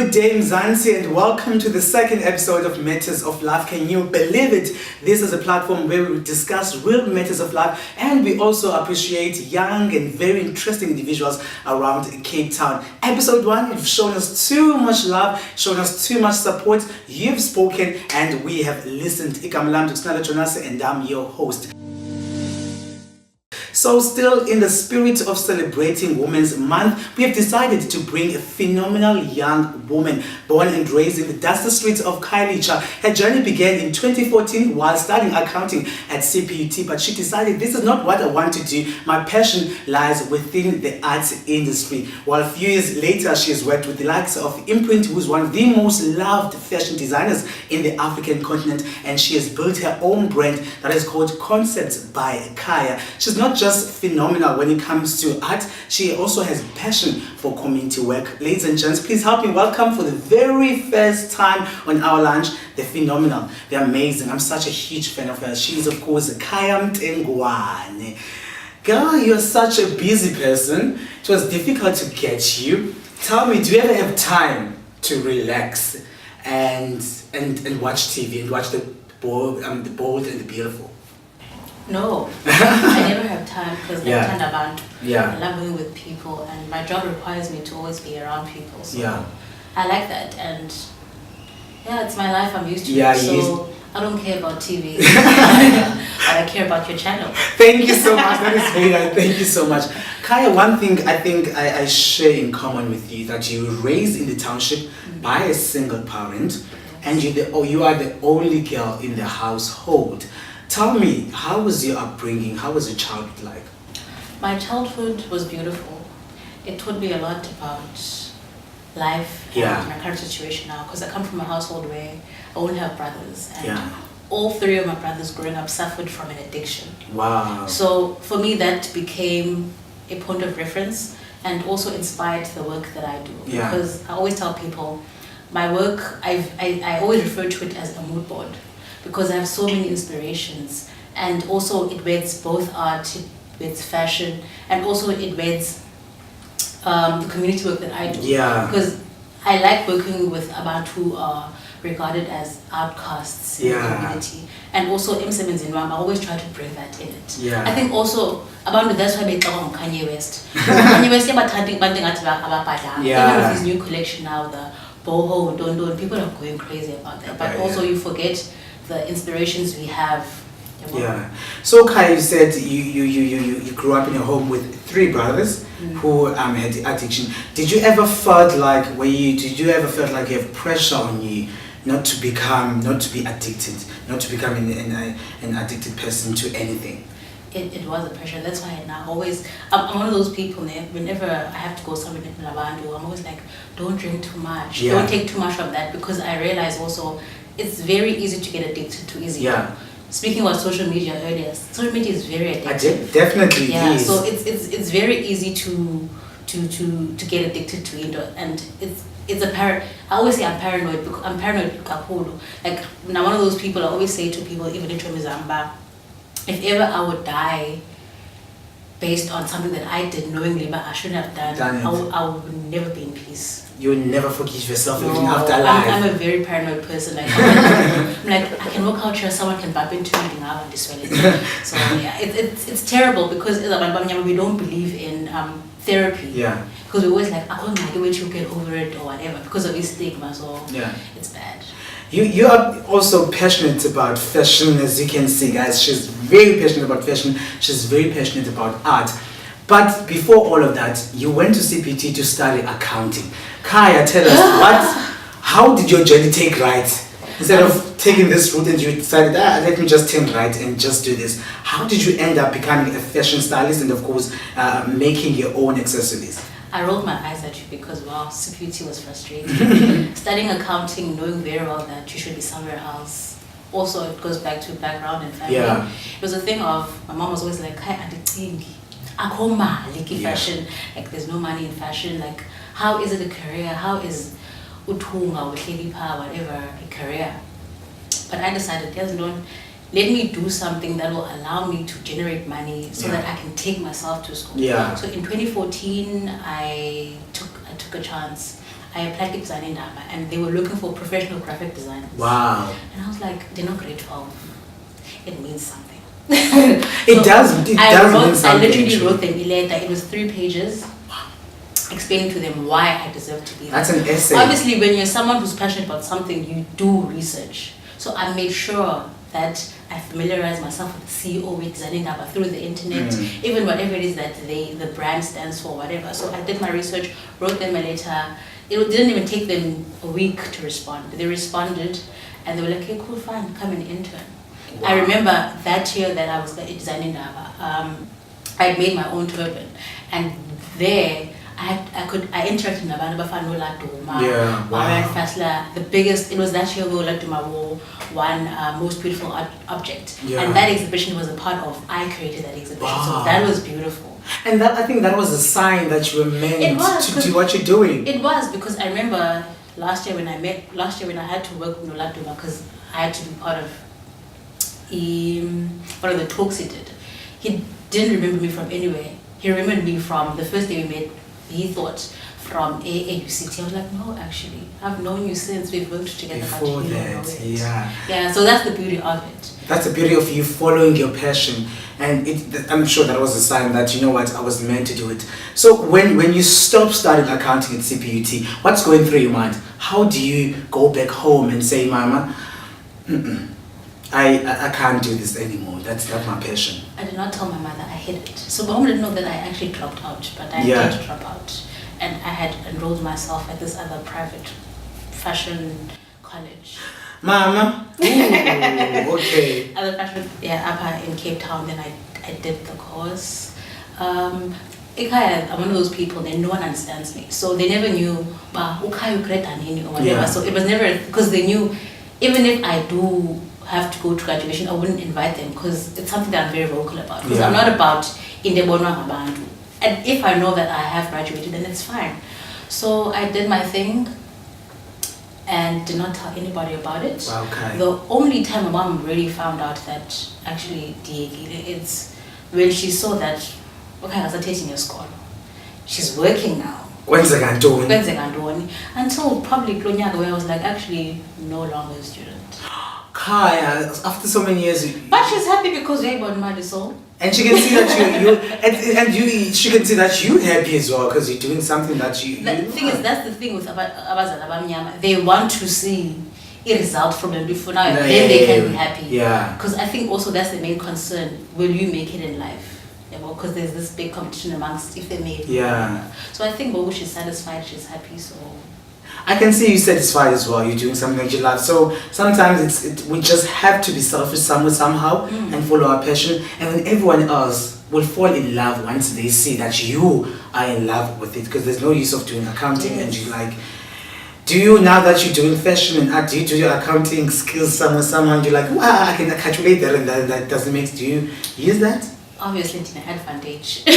Good day, Mzansi, and welcome to the second episode of Matters of Life. Can you believe it? This is a platform where we discuss real matters of life, and we also appreciate young and very interesting individuals around Cape Town. Episode 1, you've shown us too much love, shown us too much support. You've spoken, and we have listened. Igama Tuxnala Jonase, and I'm your host. So still in the spirit of celebrating Women's Month, we have decided to bring a phenomenal young woman born and raised in the dusty streets of Khayelitsha. Her journey began in 2014 while studying accounting at CPUT, but she decided this is not what I want to do. My passion lies within the arts industry. While a few years later, she has worked with the likes of Imprint, who is one of the most loved fashion designers in the African continent, and she has built her own brand that is called Concepts by Kaya. She's not just phenomenal when it comes to art, she also has passion for community work. Ladies and gents, please help me welcome for the very first time on our lunch, the phenomenal, the amazing. I'm such a huge fan of her. She is, of course, Kaya Mtengwane. Girl, you're such a busy person. It was difficult to get you. Tell me, do you ever have time to relax and watch TV and watch the bold and the beautiful? No, I never have time because I tend about. Yeah. I love being with people, and my job requires me to always be around people. So yeah. I like that, and yeah, it's my life. I'm used to yeah, it. So I don't care about TV, but I care about your channel. Thank you so much. That is very nice. Thank you so much. Kaya, one thing I think I share in common with you that you were raised in the township by a single parent, and you are the only girl in the household. Tell me, how was your upbringing? How was your childhood like? My childhood was beautiful. It taught me a lot about life and my current situation now, because I come from a household where I only have brothers, and all three of my brothers growing up suffered from an addiction. Wow. So for me, that became a point of reference and also inspired the work that I do. Yeah. Because I always tell people, my work, I always refer to it as a mood board, because I have so many inspirations, and also it weds both art, it weds fashion, and also it weds the community work that I do. Yeah. Because I like working with abantu who are regarded as outcasts in the community, and also M7's in Ram, I always try to bring that in it. Yeah. I think also about that's why they talk on Kanye West. Kanye West, even with his new collection now, the boho, don't, people are going crazy about that. But also you forget the inspirations we have. Yeah. So Kai, you said you grew up in a home with 3 brothers who had addiction. Did you ever felt like you have pressure on you not to be addicted, not to become an addicted person to anything? It was a pressure. That's why now I'm one of those people, whenever I have to go somewhere in Lavandu, I'm always like, don't drink too much, don't take too much of that, because I realize also it's very easy to get addicted to easy. Yeah. Speaking about social media earlier, social media is very addictive. Definitely. Yeah. Is. So it's very easy to get addicted to it, and it's I always say I'm paranoid, because I'm paranoid kakhulu. Like now, one of those people I always say to people, even in Mzamba, if ever I would die based on something that I did knowingly but I shouldn't have done I would never be in peace. You will never forgive yourself even No, after life. I'm a very paranoid person. Like, I'm like, I can walk out here, someone can bump into me, and I'll So yeah, it's terrible, because we don't believe in therapy. Yeah. Because we always like, I can't wait to get over it or whatever, because of this stigma. So yeah, it's bad. You are also passionate about fashion, as you can see, guys. She's very passionate about fashion. She's very passionate about art. But before all of that, you went to CPT to study accounting. Kaya, tell us, how did your journey take right? Instead of taking this route and you decided, let me just turn right and just do this. How did you end up becoming a fashion stylist and, of course, making your own accessories? I rolled my eyes at you because, wow, CPT was frustrating. Studying accounting, knowing very well that you should be somewhere else. Also, it goes back to background and family. Yeah. It was a thing of, my mom was always like, "Hi, fashion, like there's no money in fashion, like how is it a career, how is utunga, whatever, a career?" But I decided, let me do something that will allow me to generate money so that I can take myself to school. Yeah. So in 2014, I took a chance. I applied to design in Daba, and they were looking for professional graphic designers. Wow. And I was like, they're not grade 12. It means something. It does mean something. I literally wrote them a letter. It was 3 pages explaining to them why I deserve to be there. That's an essay. Obviously, when you're someone who's passionate about something, you do research. So I made sure that I familiarize myself with the CEO with designing Daba through the internet, even whatever it is that the brand stands for, whatever. So I did my research, wrote them a letter. It didn't even take them a week to respond. They responded, and they were like, "Okay, cool, fine, come and intern." Wow. I remember that year that I was designing Daba, I had made my own turban, and there I interacted with Abantu Bafana Oladuma, Marianne Fassler. The biggest, it was that year where Oladuma won Most Beautiful Object, and that exhibition was a part of. I created that exhibition, so that was beautiful. And that, I think that was a sign that you were meant to do what you're doing. It was, because I remember last year when I had to work with Oladuma, because I had to be part of one of the talks he did. He didn't remember me from anywhere. He remembered me from the first day we met. He thought from AUCT. I was like, no, actually, I've known you since we've worked together. Before that, yeah. So that's the beauty of it. That's the beauty of you following your passion, and I'm sure that was a sign that, you know what, I was meant to do it. So when you stop studying accounting at CPUT, what's going through your mind? How do you go back home and say, Mama, I can't do this anymore. That's not my passion. I did not tell my mother. I hid it. So my mom didn't know that I actually dropped out, but I did drop out. And I had enrolled myself at this other private fashion college. Mama? Ooh, okay. Other fashion, up in Cape Town. Then I did the course. I'm one of those people that no one understands me. So they never knew, or whatever. So it was never, because they knew, even if I do have to go to graduation, I wouldn't invite them, because it's something that I'm very vocal about. Because I'm not about indebonwa ngabantu. And if I know that I have graduated, then it's fine. So I did my thing and did not tell anybody about it. Okay. The only time my mom really found out that actually it's when she saw that, okay, I was taking your school. She's working now. Until probably Klonyaka, where I was like, actually no longer a student. Kaya, after so many years, but she's happy because you're born mad, so. And she can see that she can see that you're happy as well, because you're doing something that you. The thing is, that's the thing with Abazana Bamnyama. They want to see a result from them before now, then they can be happy. Yeah. Because I think also that's the main concern. Will you make it in life? Because there's this big competition amongst if they made. Yeah. So I think Bobo, she's satisfied, she's happy, so. I can see you satisfied as well. You're doing something that you love. So sometimes we just have to be selfish somehow and follow our passion. And then everyone else will fall in love once they see that you are in love with it. Because there's no use of doing accounting and you like. Do you, now that you're doing fashion and art, do you do your accounting skills somehow and you're like, wow, I can calculate that and that doesn't make. Do you use that? Obviously, it's an advantage. I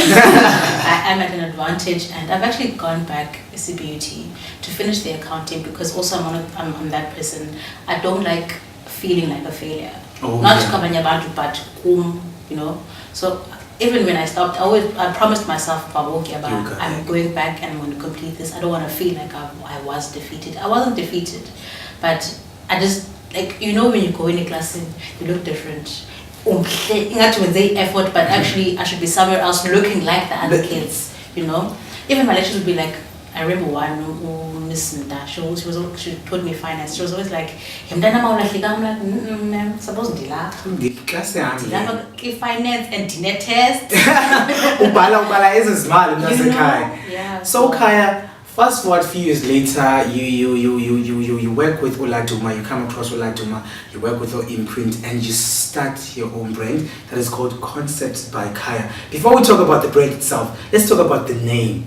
am at an advantage, and I've actually gone back to CBUT to finish the accounting, because also I'm that person. I don't like feeling like a failure. Not Kabanya but you know. So even when I stopped, I promised myself, I'm going back and I'm going to complete this. I don't want to feel like I was defeated. I wasn't defeated, but I just, like, you know, when you go in a class and you look different. Effort, but actually I should be somewhere else looking like the other kids, you know. Even my lectures would be like, I remember one Miss Nda, she taught me finance. She was always like, I'm like, ma'am, suppose finance and dinner test. Yeah. So Kaya, fast forward a few years later, you work with Oladuma, you come across Oladuma, you work with your imprint, and you start your own brand that is called Concepts by Kaya. Before we talk about the brand itself, let's talk about the name.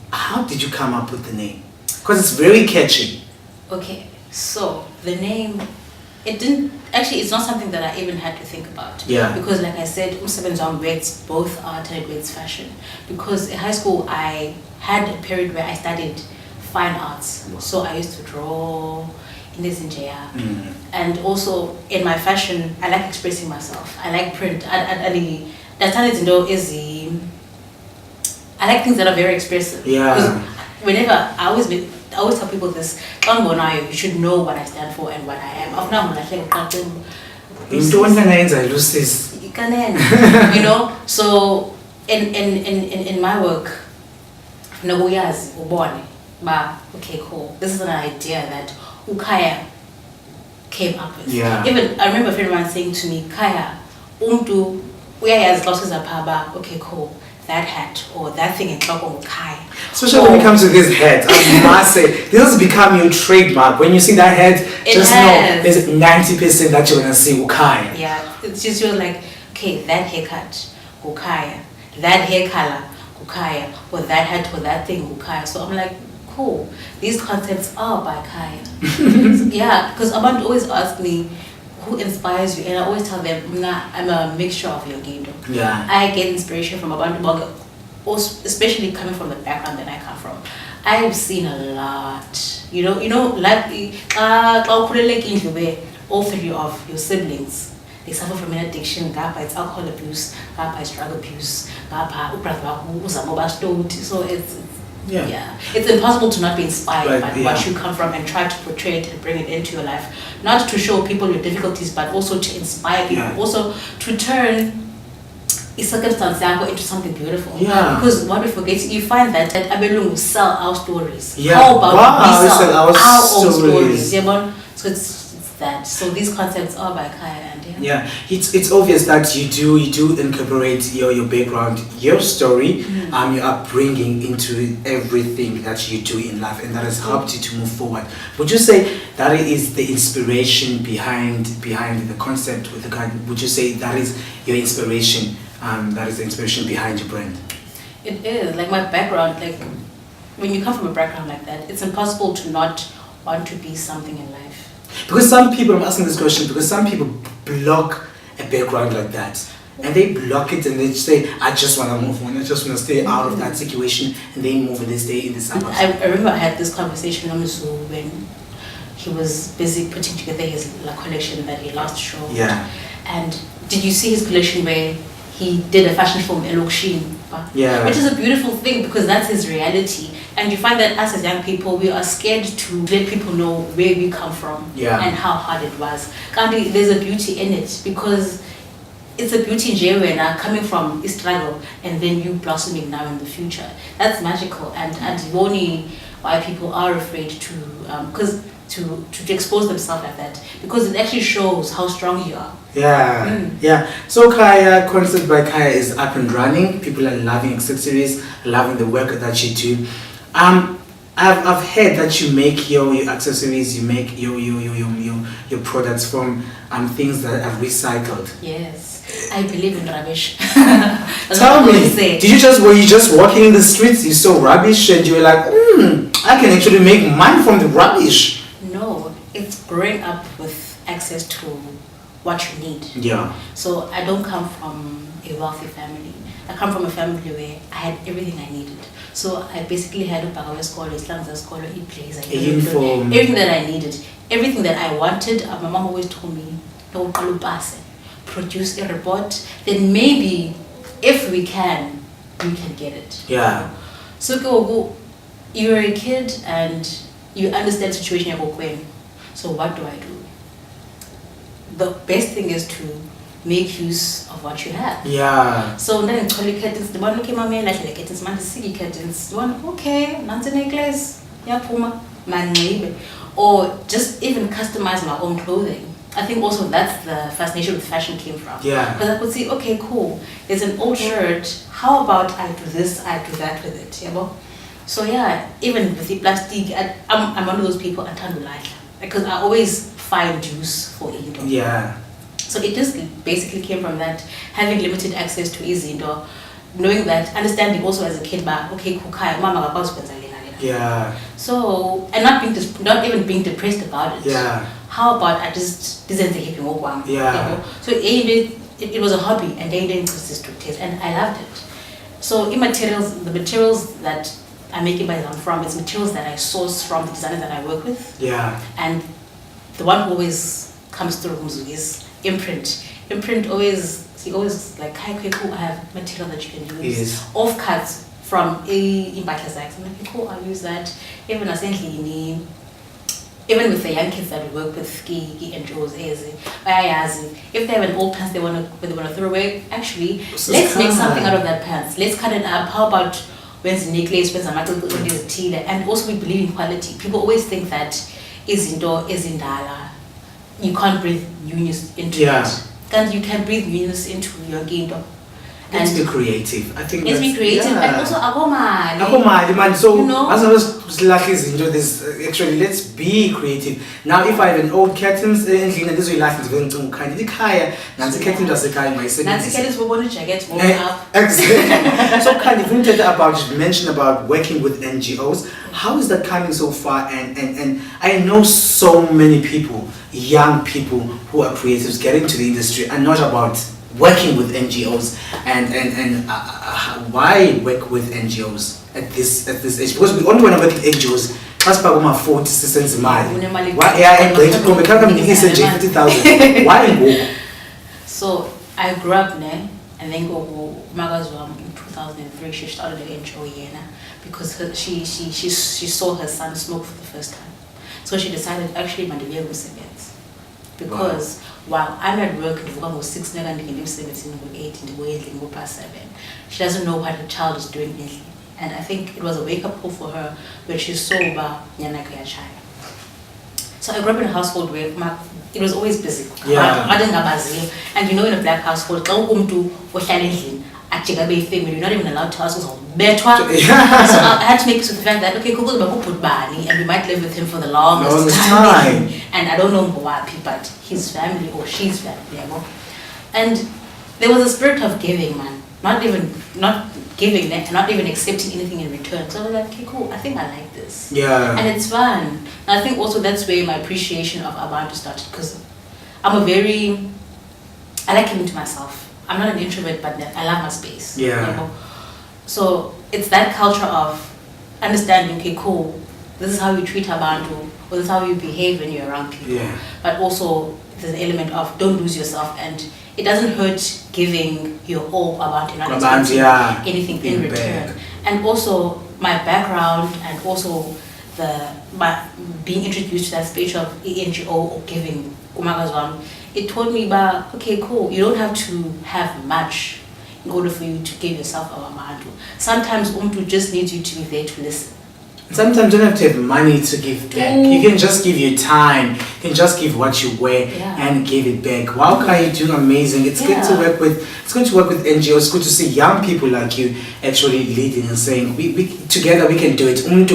How did you come up with the name? Because it's very catchy. Okay, so the name, it's not something that I even had to think about. Yeah. Because like I said, Umsebenzi weights both art and it weights fashion. Because in high school, I had a period where I studied fine arts. So I used to draw in this and also in my fashion, I like expressing myself. I like print. I like things that are very expressive. Yeah. Whenever I always always tell people this. You should know what I stand for and what I am. You know, so in my work, okay, cool. This is an idea that Ukaya came up with. Yeah. Even I remember a friend of mine saying to me, Kaya, uyayaz losses apaba, okay, cool. That hat or that thing in Kloko Kaya. Especially when it comes to this hat, I must say, this has become your trademark. When you see that hat, just know there's 90% that you're gonna see Ukaya. Yeah, it's just you're like, okay, that haircut, Ukaya, that hair color, Ukaya, or that hat or that thing, Ukaya. So I'm like, cool. These concepts are by Kaya. Yeah, because Abantu always ask me, who inspires you? And I always tell them, I'm a mixture of Yogindo. Yeah. I get inspiration from Abantu Boga, especially coming from the background that I come from. I've seen a lot. You know, like all three of your siblings, they suffer from an addiction. It's alcohol abuse, it's drug abuse, so it's impossible to not be inspired by what you come from and try to portray it and bring it into your life. Not to show people your difficulties, but also to inspire people, also to turn a circumstance into something beautiful. Yeah. Because what we forget, you find that Abelungu sell our stories. Yeah. How about we sell our own stories? Yeah, so it's that. So these concepts are by Kaya and yeah, it's obvious that you do incorporate your background, your story, your upbringing into everything that you do in life, and that has helped you to move forward. Would you say that is the inspiration behind the concept with the kind? Would you say that is your inspiration? That is the inspiration behind your brand. It is like my background. Like when you come from a background like that, it's impossible to not want to be something in life. Because some people, I'm asking this question because some people block a background like that. And they block it and they say, I just want to move on, I just want to stay out of that situation, and they move and they stay in the summer. I remember I had this conversation with Omusu when he was busy putting together his collection that he last showed. Yeah. And did you see his collection where he did a fashion film, Elokshin? Yeah. Which is a beautiful thing because that's his reality. And you find that us as young people, we are scared to let people know where we come from and how hard it was. There's a beauty in it because it's a beauty in Jewe coming from a struggle and then you blossoming now in the future. That's magical, and only why people are afraid to expose themselves like that, because it actually shows how strong you are. Yeah. So Kaya, Concept by Kaya is up and running. People are loving accessories, loving the work that you do. I've heard that you make your accessories, you make your products from things that are recycled. Yes, I believe in rubbish. Tell me, were you just walking in the streets, you saw rubbish and you were like, I can actually make money from the rubbish? No, it's growing up with access to what you need. Yeah. So I don't come from a wealthy family. I come from a family where I had everything I needed. So I basically had a Bagawe school, Islamza school, e-place, everything that I needed, everything that I wanted. My mom always told me, "No, produce a report. Then maybe, if we can get it." Yeah. So you're a kid and you understand the situation you're going. So what do? The best thing is to make use of what you have. Yeah. So then the one looking at me like it's man silly curtains. One okay, nanti necklace, yeah, puma, man maybe. Or just even customize my own clothing. I think also that's the fascination with fashion came from. Yeah. Because I could see, okay, cool. There's an old shirt. How about I do this, I do that with it, you know? So yeah, even with the plastic, I'm one of those people I can't like because I always find use for indoor. Yeah. So it just basically came from that, having limited access to easy indoor, knowing that, understanding also as a kid, but okay, kukai, mama yeah. So, and not even being depressed about it. Yeah. How about I just didn't think it would work? Yeah. So it was a hobby, and they didn't consist taste, and I loved it. So the materials that I make it by from, it's materials that I source from the designers that I work with. Yeah. And the one who always comes through is Imprint. Imprint always like, hi, quick, I have material that you can use. Yes. Off cuts from impahla zakhe. I'm like, cool, I'll use that. Even even with the young kids that we work with, NGOs, if they have an old pants they want to throw away, actually, let's make something out of that pants. Let's cut it up. How about when's the necklace, when's the metal, when's the tea? And also we believe in quality. People always think that is indala. You can't breathe newness into it. And you can breathe newness into your gindo. Let's be creative. I think let's be creative, and also man. So you know? as I was lucky into this, actually, let's be creative. Now, if I have an old curtains in this way, life is going to kind of higher. Nancy curtains does the kind of myself. Nancy curtains will want to jacket more up. Exactly. So, kind of, when you mentioned about working with NGOs, how is that coming so far? And I know so many people, young people who are creatives, getting to the industry, and not about working with NGOs and why work with NGOs at this age? Because we only want to work with NGOs. That's about my 40 cents a mile. Why? I'm going to come. I can't give 50,000. Why go? So I grew up there, and then go Magazwam in 2003. She started the NGO because she saw her son smoke for the first time. So she decided actually Mandela was because. Wow. While I'm at work, I'm 6 and I can 17 or 8 and go past 7. She doesn't know what her child is doing anything. And I think it was a wake-up call for her when she saw So I grew up in a household where it was always busy. And you know, in a black household, you're not even allowed to ask us better. So I had to make peace with the fact that okay, Google put Bani and we might live with him for the longest time. And I don't know Mwapi, but his family or she's family. And there was a spirit of giving, man. Not giving, not even accepting anything in return. So I was like, okay, cool, I think I like this. Yeah. And it's fun. And I think also that's where my appreciation of Abantu started, because I like giving to myself. I'm not an introvert, but I love my space. Yeah. You know? So it's that culture of understanding, okay, cool, this is how you treat Abantu, or this is how you behave when you're around people. Yeah. But also there's an element of don't lose yourself, and it doesn't hurt giving your all about not expecting anything in return. And also my background, and also my being introduced to that space of NGO or giving, it taught me about, okay, cool, you don't have to have much in order for you to give yourself a Abantu. Sometimes Umtu just needs you to be there to listen. Sometimes you don't have to have money to give back. You can just give your time. You can just give what you wear and give it back. Wow, Kai, you're doing amazing. It's good to work with. It's good to work with NGOs. It's good to see young people like you actually leading and saying, "We together we can do it." We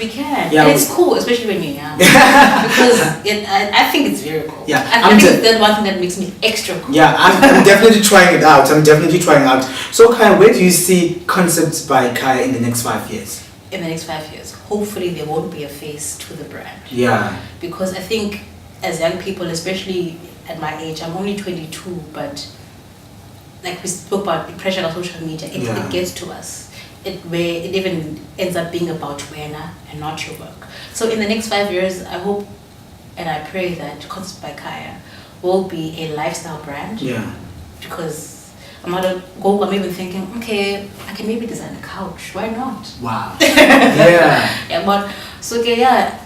can. Yeah, and it's cool, especially when you're young, because I think it's very cool. Yeah, I think that's one thing that makes me extra cool. Yeah, I'm definitely trying it out. So, Kai, where do you see Concepts by Kai in the next 5 years? In the next 5 years, hopefully there won't be a face to the brand. Yeah. Because I think as young people, especially at my age, I'm only 22, but like we spoke about the pressure of social media, it gets to us. Where it even ends up being about Wena and not your work. So in the next 5 years, I hope and I pray that Concept by Kaya will be a lifestyle brand. Yeah. Because I'm even thinking, okay, I can maybe design a couch. Why not? Wow. Yeah.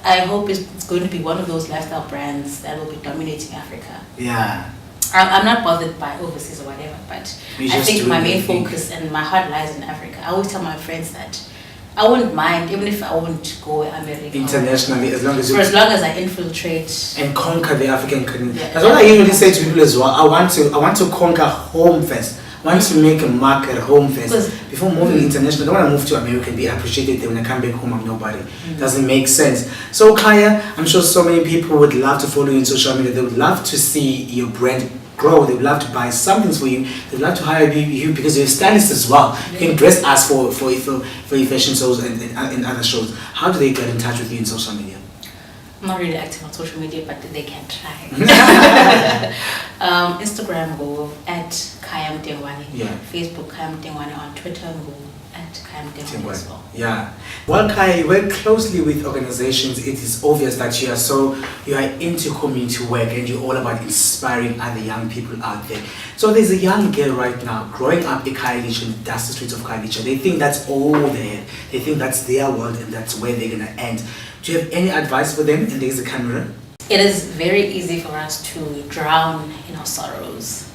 I hope it's going to be one of those lifestyle brands that will be dominating Africa. Yeah. I'm not bothered by overseas or whatever, but I think my main focus and my heart lies in Africa. I always tell my friends that I wouldn't mind, even if I won't go America. Internationally, as long as I infiltrate and conquer the African community. That's what I usually say to people as well. I want to conquer home first. I want to make a mark at home first. Before moving international, I don't want to move to America and be appreciated. Then when I come back home, I'm nobody. Doesn't make sense. So Kaya, I'm sure so many people would love to follow you on social media. They would love to see your brand grow. They would love to buy something for you. They would love to hire you because you're a stylist as well. You can dress us for your fashion shows and other shows. How do they get in touch with you in social media? I'm not really active on social media, but they can try. Instagram go at Kaya Mtengwane. Yeah. Facebook Kaya Mtengwane, on Twitter at Kaya Mtengwane as well. Yeah. Well, Kaya, you work closely with organizations. It is obvious that you are into community work and you're all about inspiring other young people out there. So there's a young girl right now growing up in Khayelitsha, in the dusty streets of Khayelitsha. They think that's all there. They think that's their world and that's where they're gonna end. Do you have any advice for them? And there's a camera. It is very easy for us to drown in our sorrows.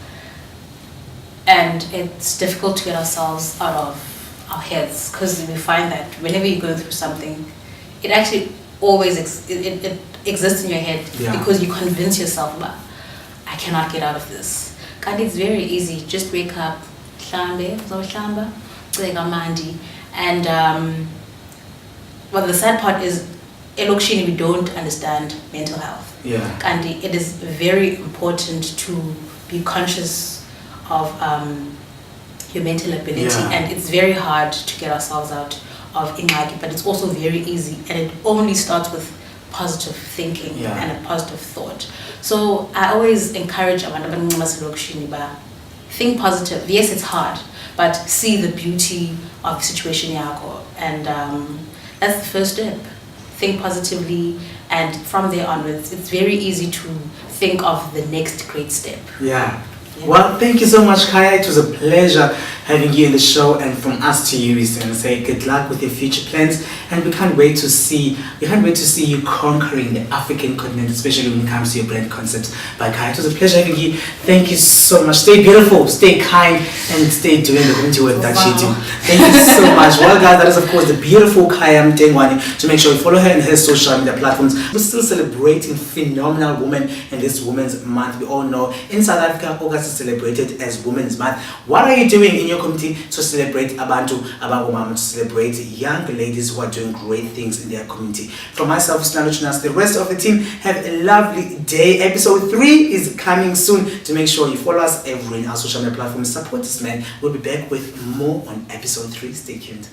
And it's difficult to get ourselves out of our heads, because we find that whenever you go through something, it actually always it exists in your head, because you convince yourself about, I cannot get out of this. And it's very easy. Just wake up, and well, the sad part is, elokishini, we don't understand mental health. Yeah. And it is very important to be conscious of your mental ability, and it's very hard to get ourselves out of ingaki, but it's also very easy, and it only starts with positive thinking and a positive thought. So I always encourage abantu, think positive. Yes, it's hard, but see the beauty of the situation yako, and that's the first step. Think positively, and from there onwards, it's very easy to think of the next great step. Yeah. Well, thank you so much, Kaya. It was a pleasure having you in the show, and from us to you is going to say good luck with your future plans, and we can't wait to see you conquering the African continent, especially when it comes to your brand concepts. By Kaya, it was a pleasure having you. Thank you so much. Stay beautiful, stay kind, and stay doing the community work that you do. Thank you so much. Well, guys, that is of course the beautiful Kaya Mtengwane. To make sure you follow her on her social media platforms. We're still celebrating phenomenal women in this Women's Month. We all know in South Africa, August is celebrated as Women's Month. What are you doing in your community to celebrate abantu abangomama, to celebrate young ladies who are doing great things in their community? From myself, the rest of the team, have a lovely day. Episode 3 is coming soon. To make sure you follow us everywhere in our social media platforms, support this man. We'll be back with more on episode 3. Stay tuned.